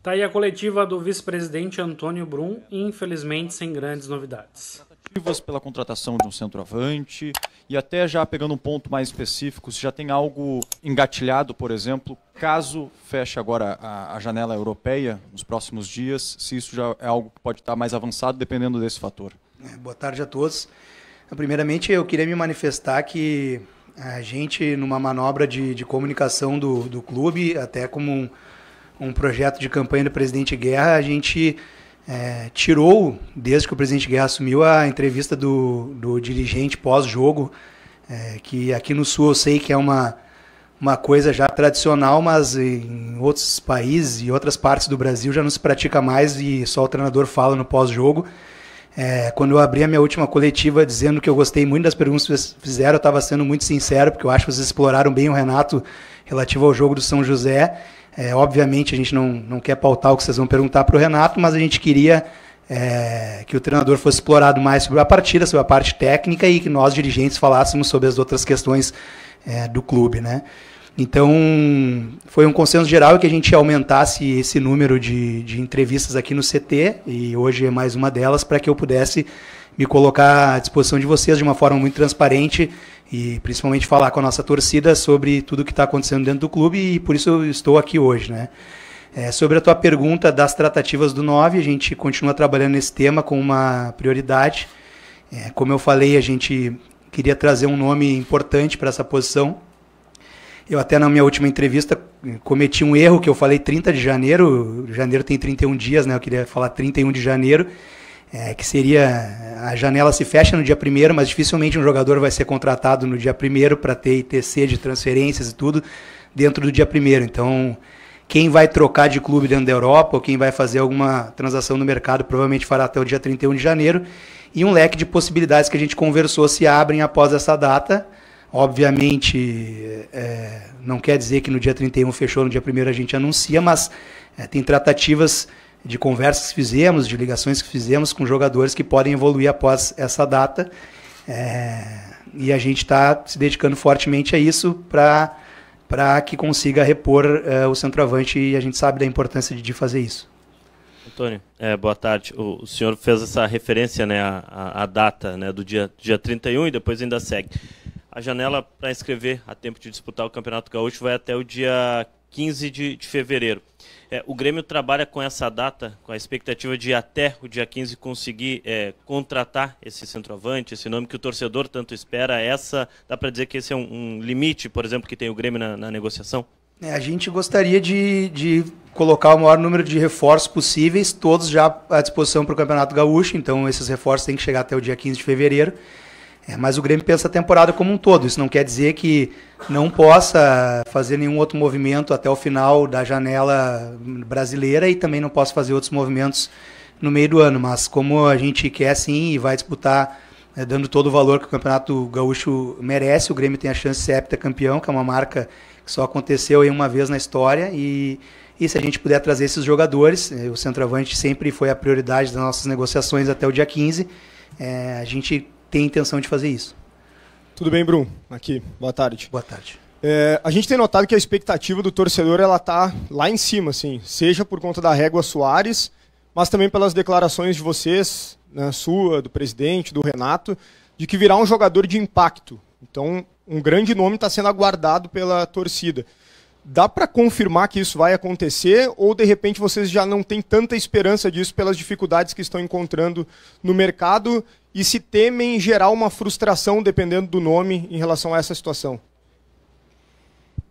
Tá aí a coletiva do vice-presidente Antônio Brum, infelizmente sem grandes novidades. Pela contratação de um centroavante e até já pegando um ponto mais específico, se já tem algo engatilhado, por exemplo, caso feche agora a janela europeia nos próximos dias, se isso já é algo que pode estar mais avançado dependendo desse fator. Boa tarde a todos. Primeiramente, eu queria me manifestar que a gente, numa manobra de comunicação do clube, até como um projeto de campanha do presidente Guerra, a gente tirou, desde que o presidente Guerra assumiu, a entrevista do dirigente pós-jogo, que aqui no Sul eu sei que é uma coisa já tradicional, mas em outros países e outras partes do Brasil já não se pratica mais e só o treinador fala no pós-jogo. Quando eu abri a minha última coletiva dizendo que eu gostei muito das perguntas que vocês fizeram, eu estava sendo muito sincero, porque eu acho que vocês exploraram bem o Renato relativo ao jogo do São José. Obviamente a gente não quer pautar o que vocês vão perguntar para o Renato, mas a gente queria que o treinador fosse explorado mais sobre a partida, sobre a parte técnica e que nós, dirigentes, falássemos sobre as outras questões do clube, né? Então, foi um consenso geral que a gente aumentasse esse número de entrevistas aqui no CT, e hoje é mais uma delas, para que eu pudesse me colocar à disposição de vocês de uma forma muito transparente e principalmente falar com a nossa torcida sobre tudo o que está acontecendo dentro do clube, e por isso eu estou aqui hoje, né? Sobre a tua pergunta das tratativas do 9, a gente continua trabalhando nesse tema com uma prioridade. Como eu falei, a gente queria trazer um nome importante para essa posição. Eu até na minha última entrevista cometi um erro, que eu falei 30 de janeiro, janeiro tem 31 dias, né? Eu queria falar 31 de janeiro, que seria, a janela se fecha no dia 1º, mas dificilmente um jogador vai ser contratado no dia 1º para ter ITC de transferências e tudo dentro do dia 1º. Então, quem vai trocar de clube dentro da Europa ou quem vai fazer alguma transação no mercado provavelmente fará até o dia 31 de janeiro, e um leque de possibilidades que a gente conversou se abrem após essa data. Obviamente, não quer dizer que no dia 31 fechou, no dia 1º a gente anuncia, mas tem tratativas de conversas que fizemos, de ligações que fizemos com jogadores que podem evoluir após essa data, e a gente está se dedicando fortemente a isso para que consiga repor o centroavante, e a gente sabe da importância de fazer isso. Antônio, boa tarde. O senhor fez essa referência, né, à data, né, do dia 31 e depois ainda segue. A janela para inscrever a tempo de disputar o Campeonato Gaúcho vai até o dia 15 de fevereiro. O Grêmio trabalha com essa data, com a expectativa de até o dia 15 conseguir contratar esse centroavante, esse nome que o torcedor tanto espera. Dá para dizer que esse é um limite, por exemplo, que tem o Grêmio na negociação? A gente gostaria de colocar o maior número de reforços possíveis, todos já à disposição para o Campeonato Gaúcho, então esses reforços têm que chegar até o dia 15 de fevereiro. Mas o Grêmio pensa a temporada como um todo. Isso não quer dizer que não possa fazer nenhum outro movimento até o final da janela brasileira e também não possa fazer outros movimentos no meio do ano. Mas como a gente quer sim e vai disputar dando todo o valor que o Campeonato Gaúcho merece, o Grêmio tem a chance de ser heptacampeão, que é uma marca que só aconteceu aí uma vez na história. E se a gente puder trazer esses jogadores, o centroavante sempre foi a prioridade das nossas negociações até o dia 15, a gente tem intenção de fazer isso. Tudo bem, Brum? Aqui. Boa tarde. Boa tarde. A gente tem notado que a expectativa do torcedor ela tá lá em cima, assim, seja por conta da régua Soares, mas também pelas declarações de vocês, né, sua, do presidente, do Renato, de que virá um jogador de impacto. Então, um grande nome está sendo aguardado pela torcida. Dá para confirmar que isso vai acontecer ou, de repente, vocês já não têm tanta esperança disso pelas dificuldades que estão encontrando no mercado e se temem gerar uma frustração, dependendo do nome, em relação a essa situação?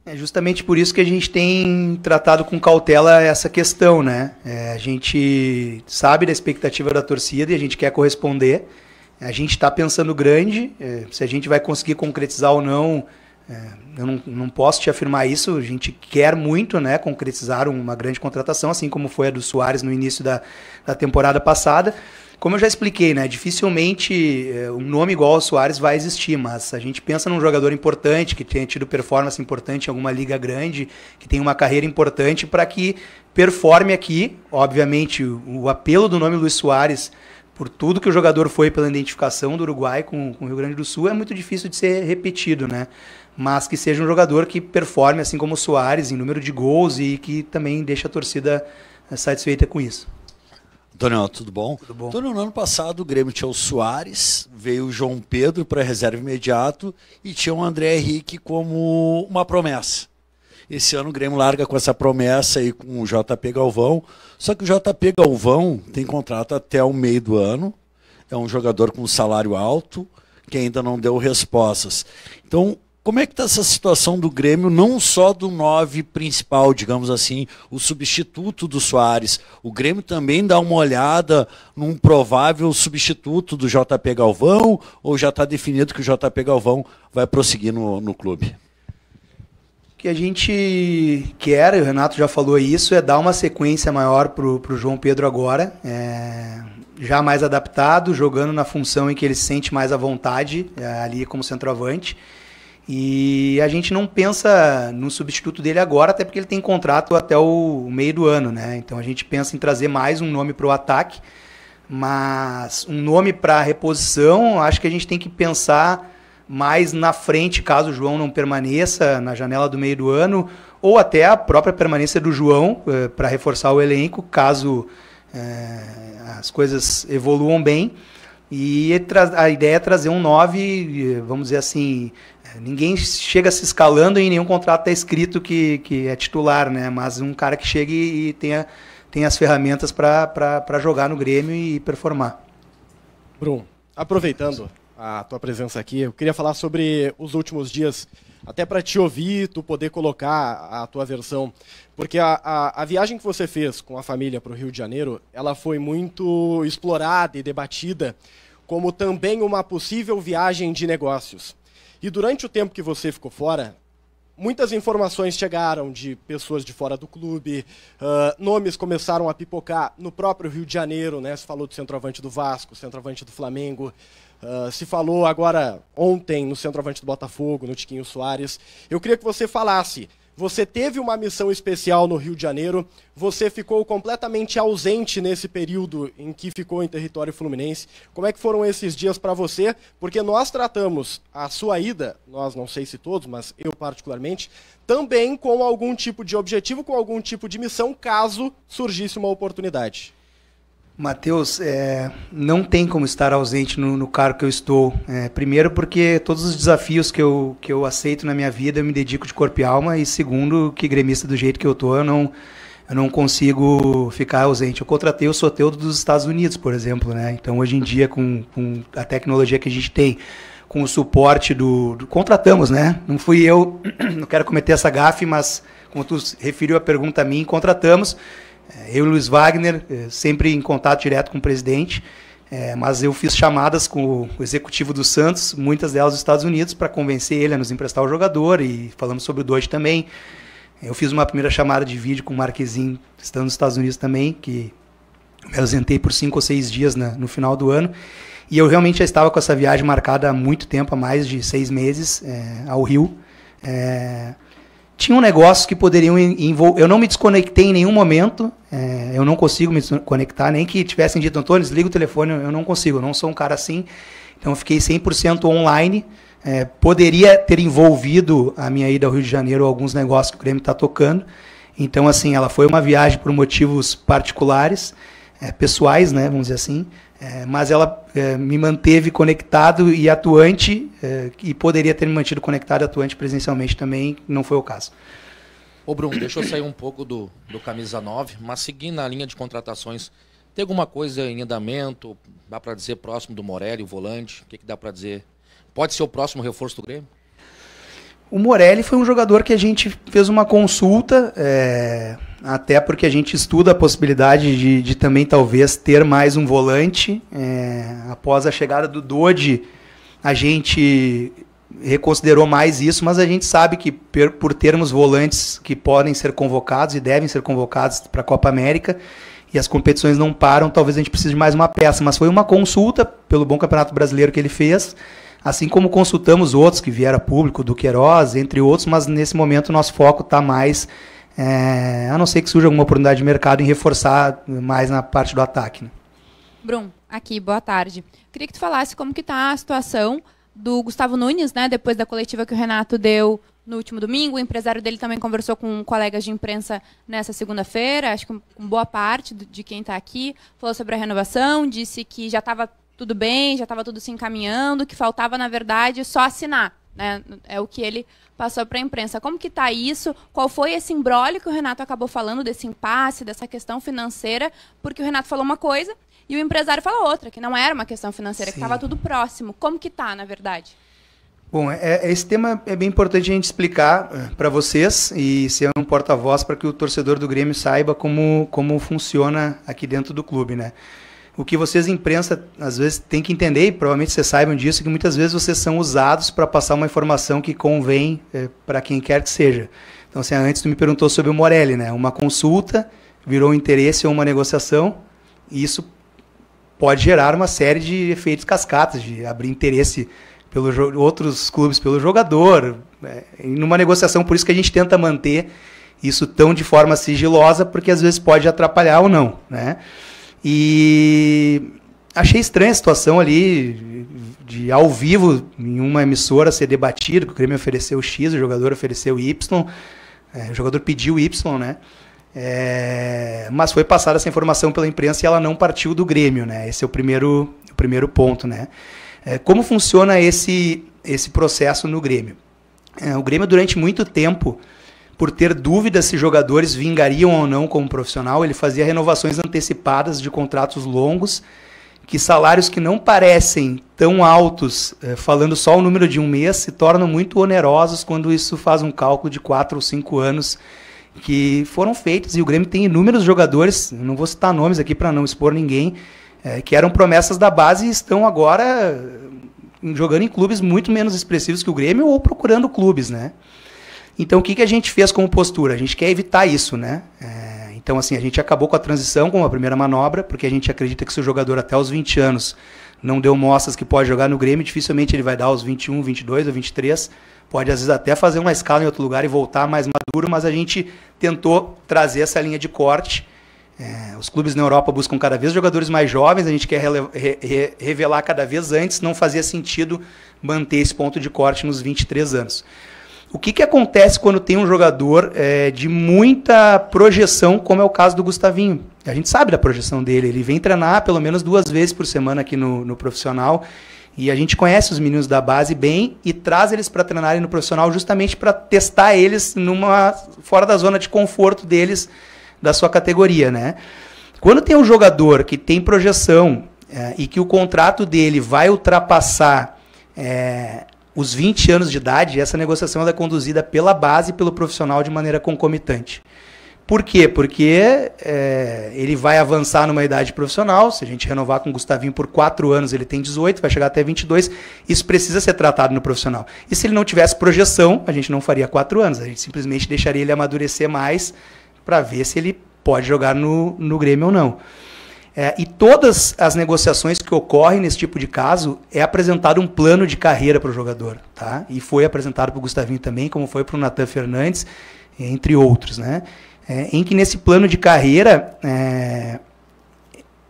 É justamente por isso que a gente tem tratado com cautela essa questão, né? A gente sabe da expectativa da torcida e a gente quer corresponder. A gente está pensando grande, se a gente vai conseguir concretizar ou não, eu não posso te afirmar isso. A gente quer muito, né, concretizar uma grande contratação, assim como foi a do Soares no início da temporada passada. Como eu já expliquei, né, dificilmente um nome igual ao Soares vai existir, mas a gente pensa num jogador importante, que tenha tido performance importante em alguma liga grande, que tenha uma carreira importante para que performe aqui. Obviamente, o apelo do nome Luis Soares, por tudo que o jogador foi pela identificação do Uruguai com o Rio Grande do Sul, é muito difícil de ser repetido, né? Mas que seja um jogador que performe, assim como o Soares, em número de gols e que também deixe a torcida satisfeita com isso. Antônio, tudo bom? Tudo bom. Antônio, no ano passado o Grêmio tinha o Soares, veio o João Pedro para reserva imediato e tinha o André Henrique como uma promessa. Esse ano o Grêmio larga com essa promessa aí com o JP Galvão, só que o JP Galvão tem contrato até o meio do ano, é um jogador com salário alto, que ainda não deu respostas. Então, como é que está essa situação do Grêmio, não só do 9 principal, digamos assim, o substituto do Soares? O Grêmio também dá uma olhada num provável substituto do JP Galvão, ou já está definido que o JP Galvão vai prosseguir no clube? O que a gente quer, e o Renato já falou isso, é dar uma sequência maior para o João Pedro agora, já mais adaptado, jogando na função em que ele se sente mais à vontade, ali como centroavante. E a gente não pensa no substituto dele agora, até porque ele tem contrato até o meio do ano, né? Então a gente pensa em trazer mais um nome para o ataque, mas um nome para reposição, acho que a gente tem que pensar mais na frente, caso o João não permaneça na janela do meio do ano, ou até a própria permanência do João para reforçar o elenco, caso as coisas evoluam bem. E a ideia é trazer um 9, vamos dizer assim, ninguém chega se escalando e em nenhum contrato está escrito que é titular, né? Mas um cara que chegue e tenha as ferramentas para jogar no Grêmio e performar. Bruno, aproveitando a tua presença aqui, eu queria falar sobre os últimos dias, até para te ouvir, tu poder colocar a tua versão, porque a viagem que você fez com a família para o Rio de Janeiro, ela foi muito explorada e debatida como também uma possível viagem de negócios. E durante o tempo que você ficou fora, muitas informações chegaram de pessoas de fora do clube, nomes começaram a pipocar no próprio Rio de Janeiro, né? Se falou do centroavante do Vasco, centroavante do Flamengo, se falou agora ontem no centroavante do Botafogo, no Tiquinho Soares. Eu queria que você falasse, você teve uma missão especial no Rio de Janeiro, você ficou completamente ausente nesse período em que ficou em território fluminense. Como é que foram esses dias para você? Porque nós tratamos a sua ida, nós não sei se todos, mas eu particularmente, também com algum tipo de objetivo, com algum tipo de missão, caso surgisse uma oportunidade. Matheus, não tem como estar ausente no cargo que eu estou. Primeiro porque todos os desafios que eu aceito na minha vida eu me dedico de corpo e alma, e segundo que gremista do jeito que eu estou, eu não consigo ficar ausente. Eu contratei o Soteldo dos Estados Unidos, por exemplo, né? Então hoje em dia com a tecnologia que a gente tem, com o suporte contratamos, né? Não fui eu, não quero cometer essa gafe, mas como tu referiu a pergunta a mim, contratamos. Eu e o Luiz Wagner, sempre em contato direto com o presidente, mas eu fiz chamadas com o executivo do Santos, muitas delas dos Estados Unidos, para convencer ele a nos emprestar o jogador, e falamos sobre o Doide também. Eu fiz uma primeira chamada de vídeo com o Marquezinho, estando nos Estados Unidos também, que me ausentei por 5 ou 6 dias no final do ano, e eu realmente já estava com essa viagem marcada há muito tempo, há mais de 6 meses, ao Rio. Tinham negócios que poderiam envolver. Eu não me desconectei em nenhum momento, eu não consigo me desconectar, nem que tivessem dito, Antônio, desliga o telefone, eu não consigo, eu não sou um cara assim. Então eu fiquei 100% online. Poderia ter envolvido a minha ida ao Rio de Janeiro alguns negócios que o Grêmio está tocando. Então, assim, ela foi uma viagem por motivos particulares, pessoais, né, vamos dizer assim. Mas ela me manteve conectado e atuante, e poderia ter me mantido conectado e atuante presencialmente também, não foi o caso. Ô Bruno, deixa eu sair um pouco do camisa 9, mas seguindo na linha de contratações, tem alguma coisa em andamento, dá para dizer próximo do Morelli, o volante, o que dá para dizer? Pode ser o próximo reforço do Grêmio? O Morelli foi um jogador que a gente fez uma consulta, até porque a gente estuda a possibilidade de também talvez ter mais um volante. Após a chegada do Dodi, a gente reconsiderou mais isso, mas a gente sabe que por termos volantes que podem ser convocados e devem ser convocados para a Copa América, e as competições não param, talvez a gente precise de mais uma peça. Mas foi uma consulta pelo bom Campeonato Brasileiro que ele fez, assim como consultamos outros que vieram a público, do Queiroz, entre outros, mas nesse momento o nosso foco está mais, a não ser que surja alguma oportunidade de mercado, em reforçar mais na parte do ataque. Né? Bruno, aqui, boa tarde. Queria que tu falasse como que está a situação do Gustavo Nunes, né, depois da coletiva que o Renato deu no último domingo, o empresário dele também conversou com colegas de imprensa nessa segunda-feira, acho que com boa parte de quem está aqui, falou sobre a renovação, disse que já estava tudo bem, já estava tudo se encaminhando, que faltava, na verdade, só assinar. Né? É o que ele passou para a imprensa. Como que está isso? Qual foi esse imbróglio que o Renato acabou falando, desse impasse, dessa questão financeira? Porque o Renato falou uma coisa e o empresário falou outra, que não era uma questão financeira, que estava tudo próximo. Como que está, na verdade? Bom, esse tema é bem importante a gente explicar para vocês e ser um porta-voz para que o torcedor do Grêmio saiba como funciona aqui dentro do clube, né? O que vocês, imprensa, às vezes têm que entender, e provavelmente vocês saibam disso, que muitas vezes vocês são usados para passar uma informação que convém para quem quer que seja. Então, assim, antes tu me perguntou sobre o Morelli, né? Uma consulta virou um interesse ou uma negociação, e isso pode gerar uma série de efeitos cascatas, de abrir interesse pelos outros clubes pelo jogador, numa negociação. Por isso que a gente tenta manter isso tão de forma sigilosa, porque às vezes pode atrapalhar ou não, né? E achei estranha a situação ali de ao vivo em uma emissora ser debatido, que o Grêmio ofereceu X, o jogador ofereceu Y, o jogador pediu Y, né? Mas foi passada essa informação pela imprensa e ela não partiu do Grêmio, né? Esse é o primeiro ponto, né? Como funciona esse processo no Grêmio? O Grêmio, durante muito tempo, por ter dúvidas se jogadores vingariam ou não como profissional, ele fazia renovações antecipadas de contratos longos, que salários que não parecem tão altos, falando só o número de um mês, se tornam muito onerosos quando isso faz um cálculo de 4 ou 5 anos que foram feitos. E o Grêmio tem inúmeros jogadores, não vou citar nomes aqui para não expor ninguém, que eram promessas da base e estão agora jogando em clubes muito menos expressivos que o Grêmio ou procurando clubes, né? Então, o que a gente fez como postura? A gente quer evitar isso, né? Então, assim, a gente acabou com a transição como a primeira manobra, porque a gente acredita que se o jogador até os 20 anos não deu mostras que pode jogar no Grêmio, dificilmente ele vai dar aos 21, 22 ou 23, pode às vezes até fazer uma escala em outro lugar e voltar mais maduro, mas a gente tentou trazer essa linha de corte. Os clubes na Europa buscam cada vez jogadores mais jovens, a gente quer revelar cada vez antes, não fazia sentido manter esse ponto de corte nos 23 anos. O que acontece quando tem um jogador de muita projeção, como é o caso do Gustavinho? A gente sabe da projeção dele, ele vem treinar pelo menos 2 vezes por semana aqui no profissional, e a gente conhece os meninos da base bem e traz eles para treinarem no profissional justamente para testar eles fora da zona de conforto deles, da sua categoria, né? Quando tem um jogador que tem projeção e que o contrato dele vai ultrapassar os 20 anos de idade, essa negociação é conduzida pela base e pelo profissional de maneira concomitante. Por quê? Porque ele vai avançar numa idade profissional. Se a gente renovar com o Gustavinho por 4 anos, ele tem 18, vai chegar até 22. Isso precisa ser tratado no profissional. E se ele não tivesse projeção, a gente não faria 4 anos. A gente simplesmente deixaria ele amadurecer mais para ver se ele pode jogar no Grêmio ou não. E todas as negociações que ocorrem nesse tipo de caso, é apresentado um plano de carreira para o jogador. Tá? E foi apresentado para o Gustavinho também, como foi para o Nathan Fernandes, entre outros, né? Em que nesse plano de carreira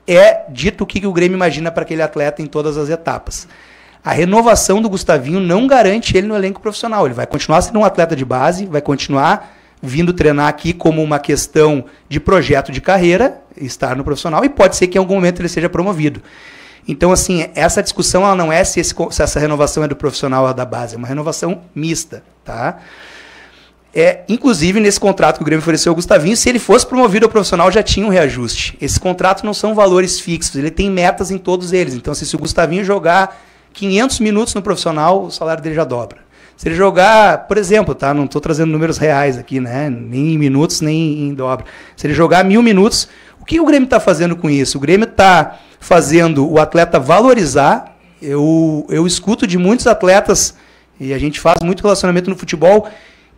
é dito o que o Grêmio imagina para aquele atleta em todas as etapas. A renovação do Gustavinho não garante ele no elenco profissional. Ele vai continuar sendo um atleta de base, vai continuar vindo treinar aqui como uma questão de projeto de carreira, estar no profissional, e pode ser que em algum momento ele seja promovido. Então, assim, essa discussão ela não é se essa renovação é do profissional ou da base, é uma renovação mista, tá? Inclusive, nesse contrato que o Grêmio ofereceu ao Gustavinho, se ele fosse promovido ao profissional, já tinha um reajuste. Esses contratos não são valores fixos, ele tem metas em todos eles. Então, se o Gustavinho jogar 500 minutos no profissional, o salário dele já dobra. Se ele jogar, por exemplo, tá? Não estou trazendo números reais aqui, né? Nem em minutos, nem em dobra. Se ele jogar 1000 minutos, o que o Grêmio está fazendo com isso? O Grêmio está fazendo o atleta valorizar. Eu escuto de muitos atletas, e a gente faz muito relacionamento no futebol,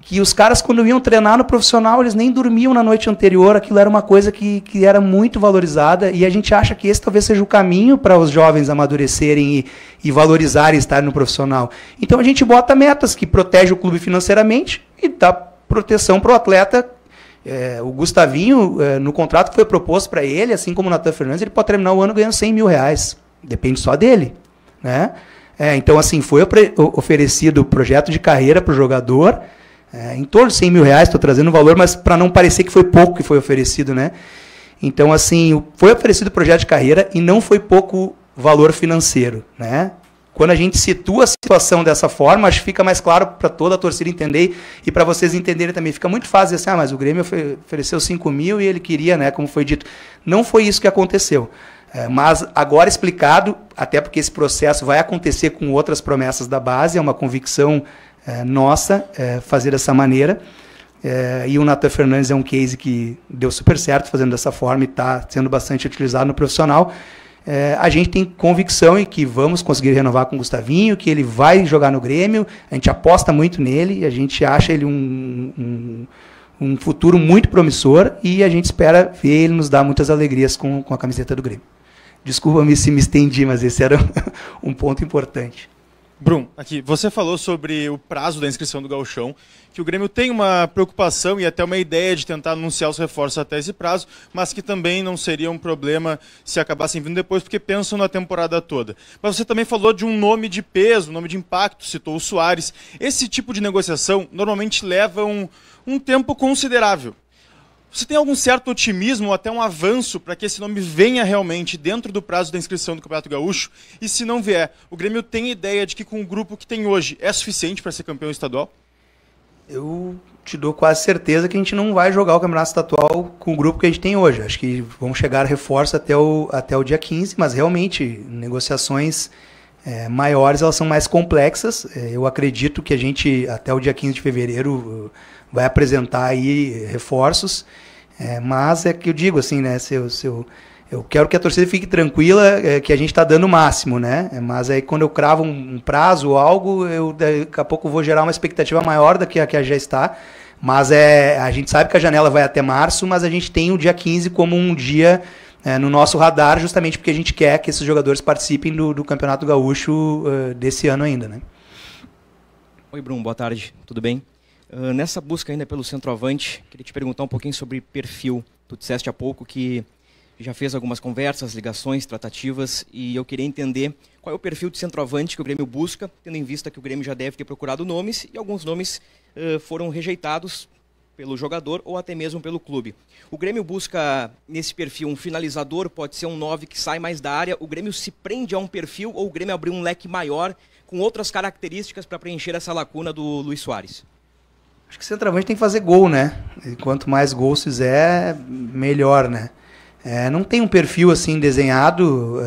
que os caras, quando iam treinar no profissional, eles nem dormiam na noite anterior. Aquilo era uma coisa que era muito valorizada, e a gente acha que esse talvez seja o caminho para os jovens amadurecerem e valorizarem estar no profissional. Então a gente bota metas que protegem o clube financeiramente e dá proteção para o atleta. O Gustavinho, no contrato que foi proposto para ele, assim como o Nathan Fernandes, ele pode terminar o ano ganhando 100 mil reais. Depende só dele, né? Então, assim, foi oferecido o projeto de carreira para o jogador, em torno de 100 mil reais, estou trazendo o valor, mas para não parecer que foi pouco que foi oferecido, né? Então, assim, foi oferecido o projeto de carreira e não foi pouco valor financeiro, né? Quando a gente situa a situação dessa forma, acho que fica mais claro para toda a torcida entender e para vocês entenderem também. Fica muito fácil dizer assim, mas o Grêmio ofereceu 5 mil e ele queria, né, como foi dito. Não foi isso que aconteceu. Mas agora explicado, até porque esse processo vai acontecer com outras promessas da base, é uma convicção nossa fazer dessa maneira. E o Nathan Fernandes é um case que deu super certo fazendo dessa forma e está sendo bastante utilizado no profissional. A gente tem convicção em que vamos conseguir renovar com o Gustavinho, que ele vai jogar no Grêmio, a gente aposta muito nele, a gente acha ele um futuro muito promissor e a gente espera ver ele nos dar muitas alegrias com a camiseta do Grêmio. Desculpa-me se me estendi, mas esse era um ponto importante. Brum, aqui, você falou sobre o prazo da inscrição do Gauchão, que o Grêmio tem uma preocupação e até uma ideia de tentar anunciar os reforços até esse prazo, mas que também não seria um problema se acabassem vindo depois, porque pensam na temporada toda. Mas você também falou de um nome de peso, um nome de impacto, citou o Soares. Esse tipo de negociação normalmente leva um tempo considerável. Você tem algum certo otimismo ou até um avanço para que esse nome venha realmente dentro do prazo da inscrição do Campeonato Gaúcho? E se não vier, o Grêmio tem ideia de que com o grupo que tem hoje é suficiente para ser campeão estadual? Eu te dou quase certeza que a gente não vai jogar o Campeonato Estadual com o grupo que a gente tem hoje. Acho que vão chegar reforços até o dia 15, mas realmente negociações maiores elas são mais complexas. Eu acredito que a gente até o dia 15 de fevereiro vai apresentar aí reforços, mas é que eu digo assim, né, eu quero que a torcida fique tranquila, que a gente está dando o máximo, né, mas aí quando eu cravo um prazo ou algo, daqui a pouco vou gerar uma expectativa maior do que a que já está, mas a gente sabe que a janela vai até março, mas a gente tem o dia 15 como um dia no nosso radar, justamente porque a gente quer que esses jogadores participem do Campeonato Gaúcho desse ano ainda, né. Oi, Brum, boa tarde, tudo bem? Nessa busca ainda pelo centroavante, queria te perguntar um pouquinho sobre perfil. Tu disseste há pouco que já fez algumas conversas, ligações, tratativas, e eu queria entender qual é o perfil de centroavante que o Grêmio busca, tendo em vista que o Grêmio já deve ter procurado nomes, e alguns nomes foram rejeitados pelo jogador ou até mesmo pelo clube. O Grêmio busca, nesse perfil, um finalizador, pode ser um 9 que sai mais da área. O Grêmio se prende a um perfil ou o Grêmio abriu um leque maior com outras características para preencher essa lacuna do Luís Soares? Acho que o centroavante tem que fazer gol, né? E quanto mais gols fizer, melhor, né? Não tem um perfil assim desenhado.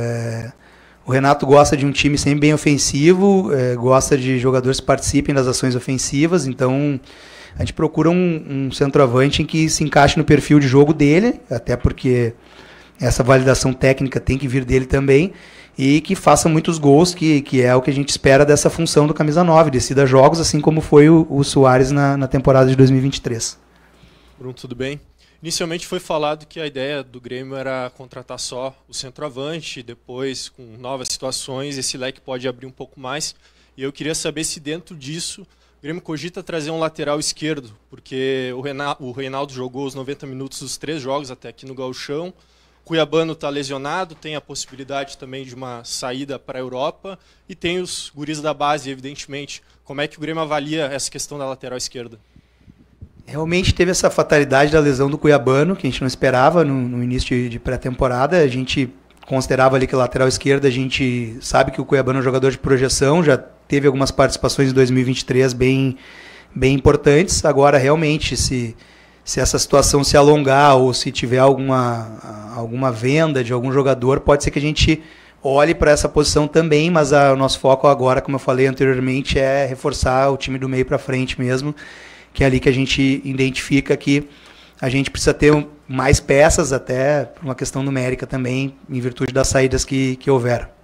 O Renato gosta de um time sempre bem ofensivo, gosta de jogadores que participem das ações ofensivas, então a gente procura um centroavante em que se encaixe no perfil de jogo dele, até porque essa validação técnica tem que vir dele também, e que faça muitos gols, que é o que a gente espera dessa função do camisa 9, decida jogos, assim como foi o Soares na temporada de 2023. Bruno, tudo bem? Inicialmente foi falado que a ideia do Grêmio era contratar só o centroavante, depois, com novas situações, esse leque pode abrir um pouco mais. E eu queria saber se dentro disso o Grêmio cogita trazer um lateral esquerdo, porque o Reinaldo jogou os 90 minutos dos 3 jogos até aqui no Gauchão. Cuiabano está lesionado, tem a possibilidade também de uma saída para a Europa e tem os guris da base, evidentemente. Como é que o Grêmio avalia essa questão da lateral esquerda? Realmente teve essa fatalidade da lesão do Cuiabano, que a gente não esperava no início de pré-temporada. A gente considerava ali que a lateral esquerda, a gente sabe que o Cuiabano é um jogador de projeção, já teve algumas participações em 2023 bem importantes. Agora, realmente, se essa situação se alongar ou se tiver alguma venda de algum jogador, pode ser que a gente olhe para essa posição também, mas o nosso foco agora, como eu falei anteriormente, é reforçar o time do meio para frente mesmo, que é ali que a gente identifica que a gente precisa ter mais peças, até por uma questão numérica também, em virtude das saídas que houveram.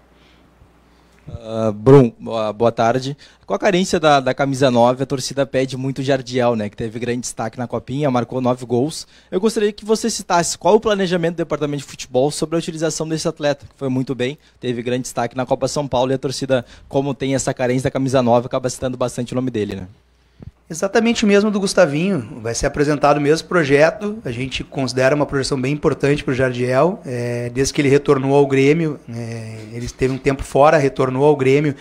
Brum, boa tarde. Com a carência da camisa 9, a torcida pede muito Jardiel, né, que teve grande destaque na Copinha, marcou 9 gols. Eu gostaria que você citasse qual o planejamento do Departamento de Futebol sobre a utilização desse atleta, que foi muito bem, teve grande destaque na Copa São Paulo, e a torcida, como tem essa carência da camisa 9, acaba citando bastante o nome dele, né? Exatamente o mesmo do Gustavinho, vai ser apresentado o mesmo projeto, a gente considera uma projeção bem importante para o Jardiel, desde que ele retornou ao Grêmio, ele teve um tempo fora, retornou ao Grêmio,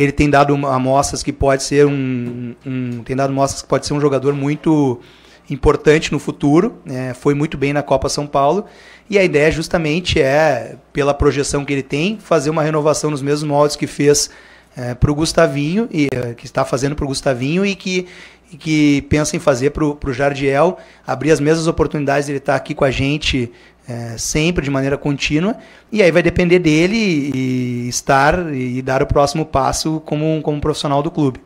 ele tem dado amostras que pode ser um jogador muito importante no futuro, foi muito bem na Copa São Paulo, e a ideia justamente pela projeção que ele tem, fazer uma renovação nos mesmos moldes que fez para o Gustavinho, que está fazendo para o Gustavinho e que pensa em fazer para o Jardiel, abrir as mesmas oportunidades de ele estar aqui com a gente sempre, de maneira contínua, e aí vai depender dele estar e dar o próximo passo como profissional do clube.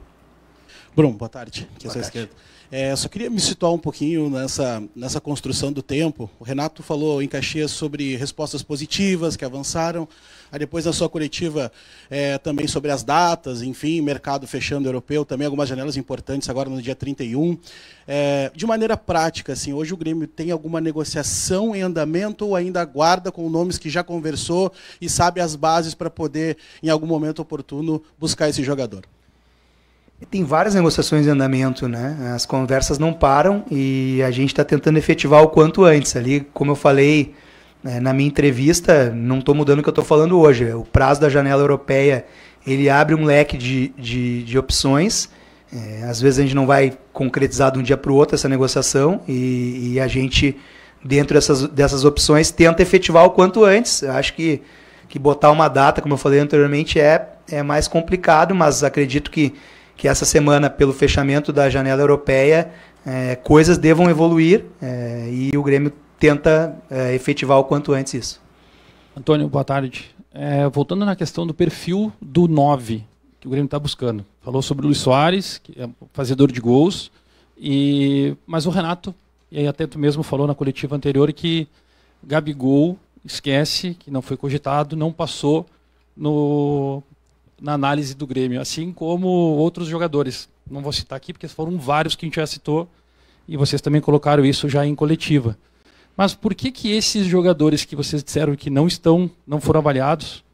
Bruno, boa tarde. Aqui é a esquerda. Só queria me situar um pouquinho nessa construção do tempo. O Renato falou em Caxias sobre respostas positivas que avançaram. Aí depois na sua coletiva também sobre as datas, enfim, mercado fechando europeu, também algumas janelas importantes agora no dia 31. De maneira prática, assim, hoje o Grêmio tem alguma negociação em andamento ou ainda aguarda com nomes que já conversou e sabe as bases para poder, em algum momento oportuno, buscar esse jogador? Tem várias negociações em andamento, né? As conversas não param e a gente está tentando efetivar o quanto antes. Ali, como eu falei na minha entrevista, não estou mudando o que eu estou falando hoje. O prazo da janela europeia, ele abre um leque de opções. Às vezes a gente não vai concretizar de um dia para o outro essa negociação e a gente, dentro dessas opções, tenta efetivar o quanto antes. Eu acho que botar uma data, como eu falei anteriormente, é mais complicado, mas acredito que essa semana, pelo fechamento da janela europeia, coisas devam evoluir e o Grêmio tenta efetivar o quanto antes isso. Antônio, boa tarde. Voltando na questão do perfil do 9 que o Grêmio está buscando. Falou sobre o Luis Soares, que é fazedor de gols, mas o Renato, e aí até tu mesmo falou na coletiva anterior, que Gabigol, esquece, que não foi cogitado, não passou na análise do Grêmio, assim como outros jogadores. Não vou citar aqui, porque foram vários que a gente já citou, e vocês também colocaram isso já em coletiva. Mas por que esses jogadores que vocês disseram que não foram avaliados,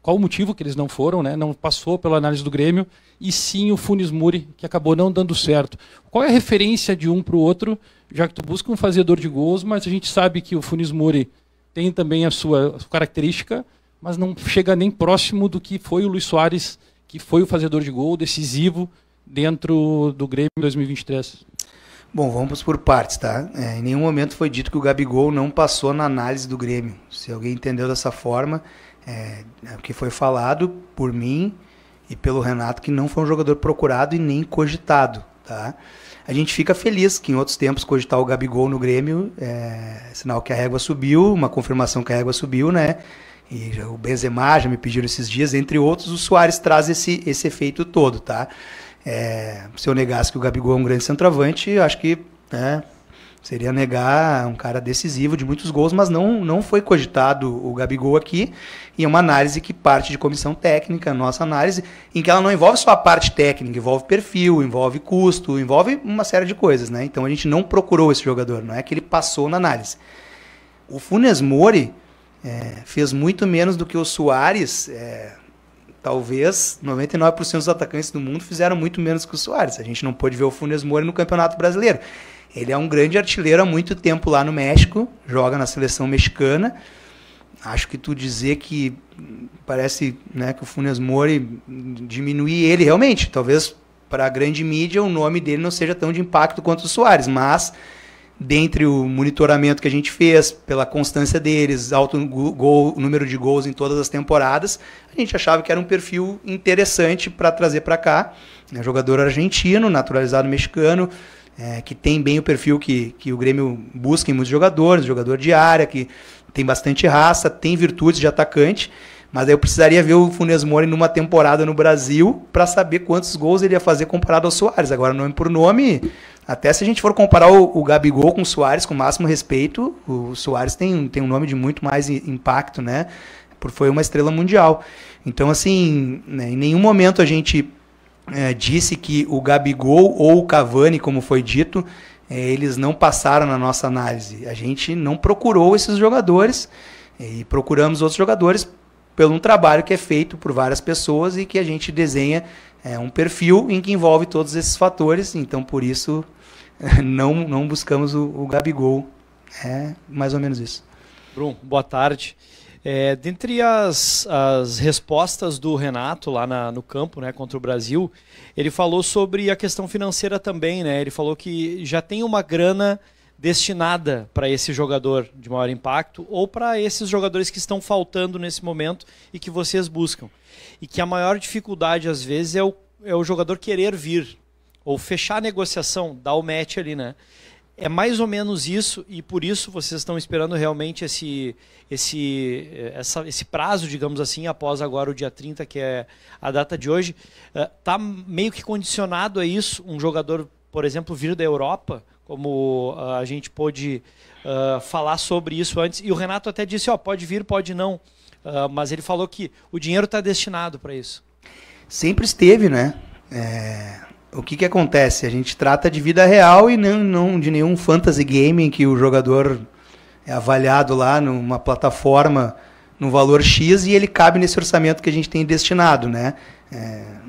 qual o motivo que eles não foram, né? Não passou pela análise do Grêmio, e sim o Funes Mori, que acabou não dando certo. Qual é a referência de um para o outro, já que tu busca um fazedor de gols, mas a gente sabe que o Funes Mori tem também a sua característica, mas não chega nem próximo do que foi o Luis Soares, que foi o fazedor de gol decisivo dentro do Grêmio em 2023. Bom, vamos por partes, tá? Em nenhum momento foi dito que o Gabigol não passou na análise do Grêmio. Se alguém entendeu dessa forma, porque foi falado por mim e pelo Renato que não foi um jogador procurado e nem cogitado, tá? A gente fica feliz que em outros tempos cogitar o Gabigol no Grêmio sinal que a régua subiu, uma confirmação que a régua subiu, né? E o Benzema já me pediram esses dias, entre outros, o Soares traz esse efeito todo, tá? Se eu negasse que o Gabigol é um grande centroavante, eu acho que seria negar um cara decisivo de muitos gols, mas não foi cogitado o Gabigol aqui, e é uma análise que parte de comissão técnica, nossa análise, em que ela não envolve só a parte técnica, envolve perfil, envolve custo, envolve uma série de coisas, né? Então a gente não procurou esse jogador, não é que ele passou na análise. O Funes Mori fez muito menos do que o Soares. Talvez 99% dos atacantes do mundo fizeram muito menos que o Soares. A gente não pôde ver o Funes Mori no Campeonato Brasileiro. Ele é um grande artilheiro há muito tempo lá no México, joga na seleção mexicana. Acho que tu dizer que parece, né, que o Funes Mori diminuir ele, realmente, talvez para a grande mídia o nome dele não seja tão de impacto quanto o Soares, mas dentre o monitoramento que a gente fez, pela constância deles, alto número de gols em todas as temporadas, a gente achava que era um perfil interessante para trazer para cá. Jogador argentino, naturalizado mexicano, que tem bem o perfil que o Grêmio busca em muitos jogadores, jogador de área, que tem bastante raça, tem virtudes de atacante, mas aí eu precisaria ver o Funes Mori numa temporada no Brasil para saber quantos gols ele ia fazer comparado ao Soares. Agora, nome por nome, até se a gente for comparar o Gabigol com o Soares, com o máximo respeito, o Soares tem um nome de muito mais impacto, né? Foi uma estrela mundial. Então, assim, né, em nenhum momento a gente disse que o Gabigol ou o Cavani, como foi dito, eles não passaram na nossa análise. A gente não procurou esses jogadores e procuramos outros jogadores pelo um trabalho que é feito por várias pessoas e que a gente desenha um perfil em que envolve todos esses fatores. Então, por isso, não buscamos o Gabigol. É mais ou menos isso. Bruno, boa tarde. Dentre as respostas do Renato lá no campo, né, contra o Brasil, ele falou sobre a questão financeira também, né? Ele falou que já tem uma grana destinada para esse jogador de maior impacto ou para esses jogadores que estão faltando nesse momento e que vocês buscam. E que a maior dificuldade, às vezes, é o jogador querer vir ou fechar a negociação, dar o match ali, né? É mais ou menos isso, e por isso vocês estão esperando realmente esse prazo, digamos assim, após agora o dia 30, que é a data de hoje. Está meio que condicionado a isso, um jogador, por exemplo, vir da Europa, como a gente pôde falar sobre isso antes, e o Renato até disse, pode vir, pode não, mas ele falou que o dinheiro está destinado para isso. Sempre esteve, né? O que acontece? A gente trata de vida real e não de nenhum fantasy game em que o jogador é avaliado lá numa plataforma no valor X e ele cabe nesse orçamento que a gente tem destinado, né?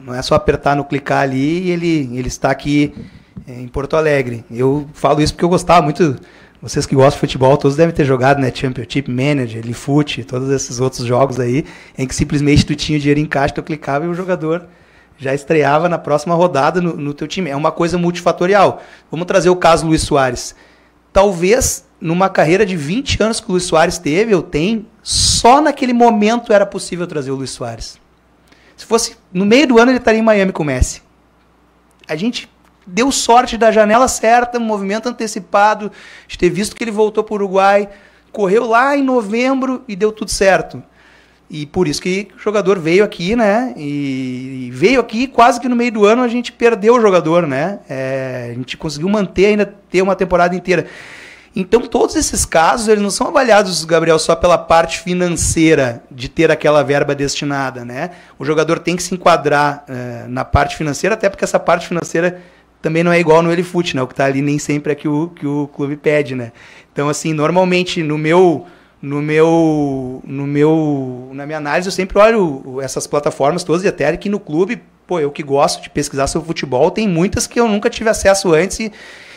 Não é só apertar no clicar ali e ele está aqui em Porto Alegre. Eu falo isso porque eu gostava muito, vocês que gostam de futebol, todos devem ter jogado, né? Championship Manager, Lifoot, todos esses outros jogos aí, em que simplesmente tu tinha o dinheiro em caixa, tu clicava e o jogador já estreava na próxima rodada no teu time. É uma coisa multifatorial. Vamos trazer o caso Luis Soares. Talvez, numa carreira de 20 anos que o Luis Soares teve, só naquele momento era possível trazer o Luis Soares. Se fosse no meio do ano, ele estaria em Miami com o Messi. A gente deu sorte da janela certa, um movimento antecipado, de ter visto que ele voltou para o Uruguai, correu lá em novembro e deu tudo certo. E por isso que o jogador veio aqui, né? E veio aqui quase que no meio do ano a gente perdeu o jogador, né? A gente conseguiu manter, ainda ter uma temporada inteira. Então todos esses casos, eles não são avaliados, Gabriel, só pela parte financeira de ter aquela verba destinada, né? O jogador tem que se enquadrar na parte financeira, até porque essa parte financeira também não é igual no Elifoot, né? O que está ali nem sempre é que o clube pede, né? Então, assim, normalmente na minha análise eu sempre olho essas plataformas todas e até aqui no clube, eu que gosto de pesquisar sobre futebol, tem muitas que eu nunca tive acesso antes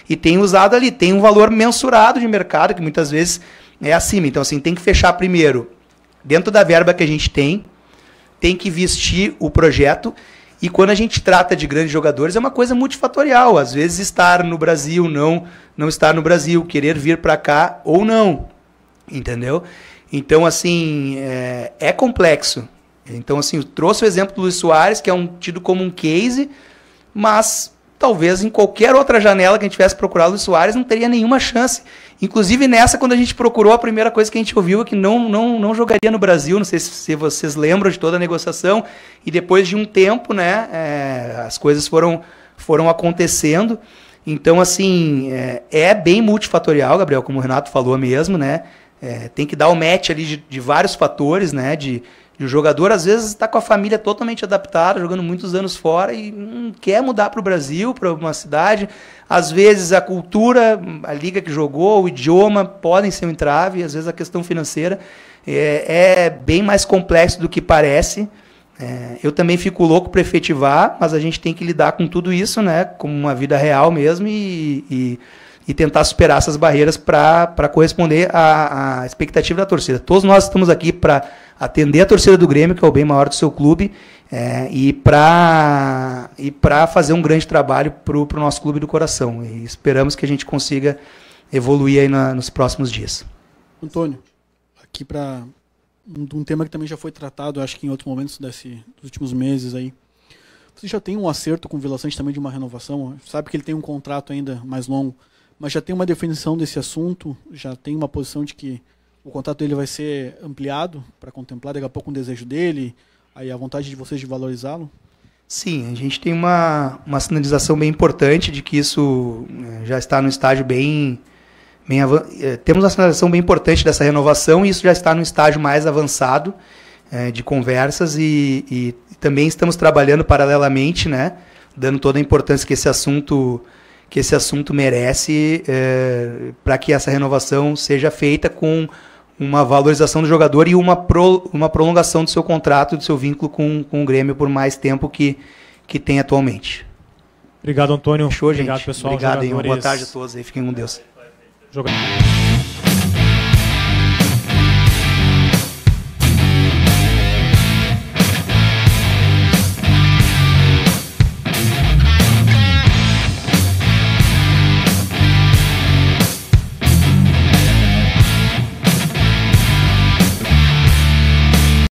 e tenho usado ali, tem um valor mensurado de mercado que muitas vezes é acima. Então, assim, tem que fechar primeiro dentro da verba que a gente tem que vestir o projeto. E quando a gente trata de grandes jogadores, é uma coisa multifatorial. Às vezes estar no Brasil, não estar no Brasil, querer vir para cá ou não. Entendeu? Então, assim, é complexo. Então, assim, eu trouxe o exemplo do Luis Soares, que é tido como um case, mas talvez em qualquer outra janela que a gente tivesse procurado o Luis Soares, não teria nenhuma chance. Inclusive nessa, quando a gente procurou, a primeira coisa que a gente ouviu é que não jogaria no Brasil. Não sei se vocês lembram de toda a negociação. E depois de um tempo, né, as coisas foram acontecendo. Então, assim, é bem multifatorial, Gabriel, como o Renato falou mesmo, né? Tem que dar o match ali de vários fatores, né? De o jogador, às vezes, está com a família totalmente adaptada, jogando muitos anos fora e não quer mudar para o Brasil, para uma cidade. Às vezes, a cultura, a liga que jogou, o idioma, podem ser um entrave. Às vezes, a questão financeira é bem mais complexo do que parece. Eu também fico louco para efetivar, mas a gente tem que lidar com tudo isso, né? Como uma vida real mesmo e tentar superar essas barreiras para corresponder à expectativa da torcida. Todos nós estamos aqui para atender a torcida do Grêmio, que é o bem maior do seu clube, e para fazer um grande trabalho para o nosso clube do coração. E esperamos que a gente consiga evoluir aí nos próximos dias. Antônio, aqui para um tema que também já foi tratado, acho que em outros momentos dos últimos meses aí. Você já tem um acerto com o Vila Sante também de uma renovação? Sabe que ele tem um contrato ainda mais longo, mas já tem uma definição desse assunto? Já tem uma posição de que o contrato dele vai ser ampliado para contemplar daqui a pouco um desejo dele, aí a vontade de vocês de valorizá-lo? Sim, a gente tem uma sinalização bem importante de que isso já está no estágio temos uma sinalização bem importante dessa renovação e isso já está no estágio mais avançado de conversas e também estamos trabalhando paralelamente, né, dando toda a importância que esse assunto merece para que essa renovação seja feita com uma valorização do jogador e uma prolongação do seu contrato, do seu vínculo com o Grêmio por mais tempo que tem atualmente. Obrigado, Antônio. Show, gente. Obrigado, pessoal. Obrigado, boa tarde a todos aí. Fiquem com Deus. Jogador.